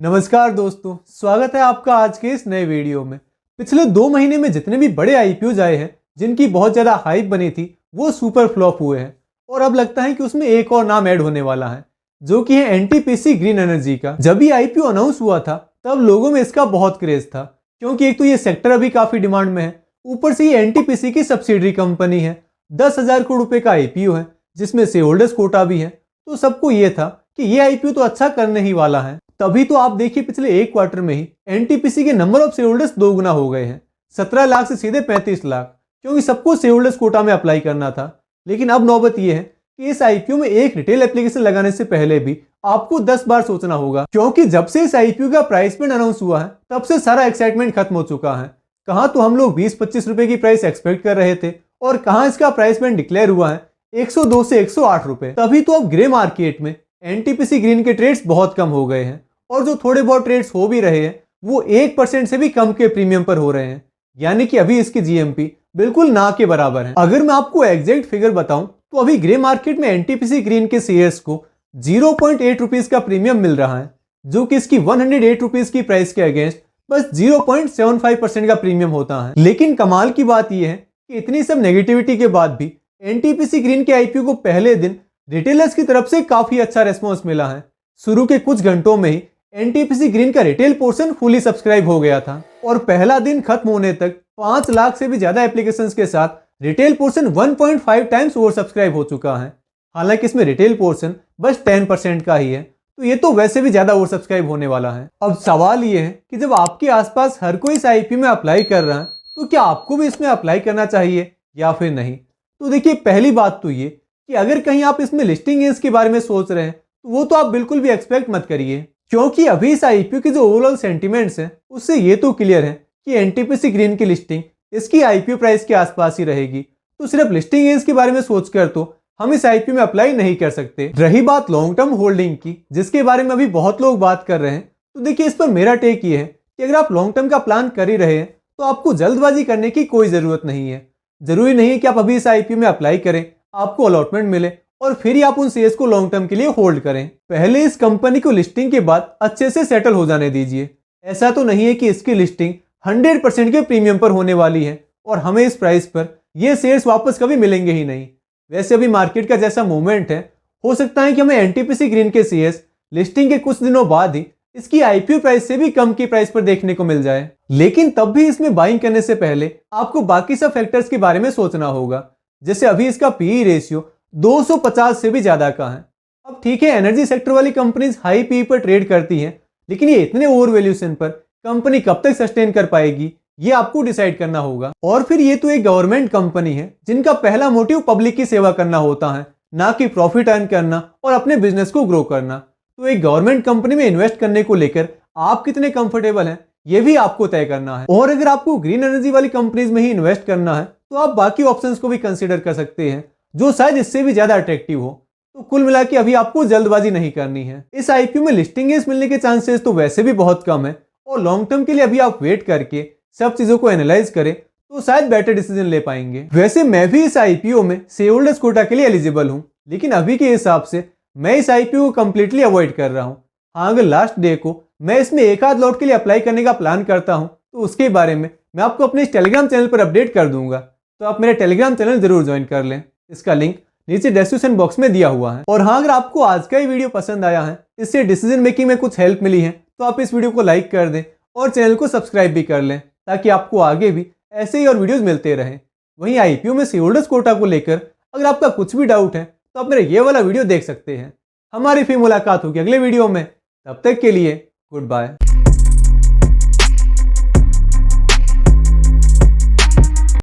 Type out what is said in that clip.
नमस्कार दोस्तों, स्वागत है आपका आज के इस नए वीडियो में। पिछले 2 महीने में जितने भी बड़े आईपीओ आए हैं जिनकी बहुत ज़्यादा हाइप बनी थी वो सुपर फ्लॉप हुए हैं और अब लगता है कि उसमें एक और नाम ऐड होने वाला है जो कि है एनटीपीसी ग्रीन एनर्जी का। जब ये आईपीओ अनाउंस हुआ था तब लोगों में इसका बहुत क्रेज था क्योंकि एक तो ये सेक्टर अभी काफ़ी डिमांड में है, ऊपर से ये एनटीपीसी की सब्सिडरी कंपनी है। 10,000 करोड़ रुपए का आईपीओ है जिसमें शेयर होल्डर्स कोटा भी है, तो सबको ये था कि ये आईपीओ तो अच्छा करने ही वाला है। तभी तो आप देखिए पिछले एक क्वार्टर में ही एनटीपीसी के नंबर ऑफ शेयर होल्डर्स 2 गुना हो गए हैं, 17 लाख से सीधे 35 लाख, क्योंकि सबको शेयर होल्डर्स कोटा में अप्लाई करना था। लेकिन अब नौबत यह है कि इस आईपीओ में एक रिटेल एप्लीकेशन लगाने से पहले भी आपको 10 बार सोचना होगा, क्योंकि जब से इस आईपीओ का प्राइस बैंड अनाउंस हुआ है तब से सारा एक्साइटमेंट खत्म हो चुका है। कहां तो हम लोग 20-25 रुपए की प्राइस एक्सपेक्ट कर रहे थे और कहां इसका प्राइस बैंड डिक्लेयर हुआ है 102 से 108 रुपए। तभी तो अब ग्रे मार्केट में एनटीपीसी ग्रीन के ट्रेड्स बहुत कम हो गए हैं और जो थोड़े बहुत ट्रेड्स हो भी रहे हैं वो 1% से भी कम के प्रीमियम पर हो रहे हैं, यानी कि अभी इसकी जीएमपी बिल्कुल ना के बराबर है। अगर मैं आपको एग्जैक्ट फिगर बताऊं तो अभी ग्रे मार्केट में एनटीपीसी ग्रीन के शेयर्स को 0.8 रुपीज का प्रीमियम मिल रहा है, जो कि इसकी 108 रुपीज की प्राइस के अगेंस्ट बस 0.75% का प्रीमियम होता है। लेकिन कमाल की बात यह है कि इतनी सब नेगेटिविटी के बाद भी एनटीपीसी ग्रीन के आईपीओ को पहले दिन रिटेलर्स की तरफ से काफी अच्छा रेस्पॉन्स मिला है। शुरू के कुछ घंटों में ही एनटीपीसी ग्रीन का रिटेल पोर्शन फुली सब्सक्राइब हो गया था और पहला दिन खत्म होने तक 5 लाख से भी ज्यादा एप्लीकेशंस के साथ retail portion 1.5 times over subscribe हो चुका है। हालांकि इसमें रिटेल पोर्शन बस 10% का ही है, तो ये तो वैसे भी ज्यादा ओवर सब्सक्राइब होने वाला है। अब सवाल ये है कि जब आपके आसपास हर कोई इस आईपीओ में अप्लाई कर रहा है तो क्या आपको भी इसमें अप्लाई करना चाहिए या फिर नहीं? तो देखिए, पहली बात तो ये कि अगर कहीं आप इसमें लिस्टिंग एज के बारे में सोच रहे हैं तो वो तो आप बिल्कुल भी एक्सपेक्ट मत करिए, क्योंकि अभी इस आईपीओ के जो ओवरऑल सेंटीमेंट्स हैं उससे ये तो क्लियर है कि एनटीपीसी ग्रीन की लिस्टिंग इसकी आईपीओ प्राइस के आसपास ही रहेगी। तो सिर्फ लिस्टिंग एज के बारे में सोचकर तो हम इस आईपीओ में अप्लाई नहीं कर सकते। रही बात लॉन्ग टर्म होल्डिंग की, जिसके बारे में अभी बहुत लोग बात कर रहे हैं, तो देखिए इस पर मेरा टेक ये है कि अगर आप लॉन्ग टर्म का प्लान कर ही रहे हैं तो आपको जल्दबाजी करने की कोई जरूरत नहीं है। जरूरी नहीं है कि आप अभी इस आईपीओ में अप्लाई करें, आपको अलॉटमेंट मिले और फिर ही आप उन शेयर्स को लॉन्ग टर्म के लिए होल्ड करें। पहले इस कंपनी को लिस्टिंग के बाद अच्छे से सेटल हो जाने दीजिए। ऐसा तो नहीं है कि इसकी लिस्टिंग 100% के प्रीमियम पर होने वाली है और हमें इस प्राइस पर ये शेयर्स वापस कभी मिलेंगे ही नहीं। वैसे अभी मार्केट का जैसा मूवमेंट है, हो सकता है कि हमें एनटीपीसी ग्रीन के शेयर्स लिस्टिंग के कुछ दिनों बाद ही इसकी आईपीओ प्राइस से भी कम की प्राइस पर देखने को मिल जाए। लेकिन तब भी इसमें बाइंग करने से पहले आपको बाकी सब फैक्टर्स के बारे में सोचना होगा। जैसे अभी इसका पीई रेशियो 250 से भी ज्यादा का है। अब ठीक है, एनर्जी सेक्टर वाली कंपनीज हाई पीई पर ट्रेड करती हैं, लेकिन ये इतने ओवर वैल्यूएशन पर कंपनी कब तक सस्टेन कर पाएगी ये आपको डिसाइड करना होगा। और फिर ये तो एक गवर्नमेंट कंपनी है जिनका पहला मोटिव पब्लिक की सेवा करना होता है, ना कि प्रॉफिट अर्न करना और अपने बिजनेस को ग्रो करना। तो एक गवर्नमेंट कंपनी में इन्वेस्ट करने को लेकर आप कितने कंफर्टेबल हैं ये भी आपको तय करना है। और अगर आपको ग्रीन एनर्जी वाली कंपनीज में ही इन्वेस्ट करना है तो आप बाकी ऑप्शंस को भी कंसीडर कर सकते हैं जो शायद इससे भी ज्यादा अट्रैक्टिव हो। तो कुल मिला के अभी आपको जल्दबाजी नहीं करनी है। इस आईपीओ में लिस्टिंग एज मिलने के चांसेस तो वैसे भी बहुत कम है और लॉन्ग टर्म के लिए अभी आप वेट करके सब चीजों को एनालाइज करें तो शायद बेटर डिसीजन ले पाएंगे। वैसे मैं भी इस आईपीओ में शेयर होल्डर्स कोटा के लिए एलिजिबल हूं, लेकिन अभी के हिसाब से मैं इस आईपीओ को कंप्लीटली अवॉइड कर रहा हूं। हाँ, अगर लास्ट डे को मैं इसमें एक आध लॉट के लिए अप्लाई करने का प्लान करता हूं तो उसके बारे में मैं आपको अपने इस टेलीग्राम चैनल पर अपडेट कर दूंगा, तो आप मेरे टेलीग्राम चैनल जरूर ज्वाइन कर लें। इसका लिंक नीचे डिस्क्रिप्शन बॉक्स में दिया हुआ है। और हाँ, अगर आपको आज का ये वीडियो पसंद आया है, इससे डिसीजन मेकिंग में कुछ हेल्प मिली है, तो आप इस वीडियो को लाइक कर दें और चैनल को सब्सक्राइब भी कर लें ताकि आपको आगे भी ऐसे ही और वीडियोस मिलते रहें। वहीं आईपीओ में शेयर होल्डर्स कोटा को लेकर अगर आपका कुछ भी डाउट है तो आप मेरा ये वाला वीडियो देख सकते हैं। हमारी फिर मुलाकात होगी अगले वीडियो में, तब तक के लिए गुड बाय।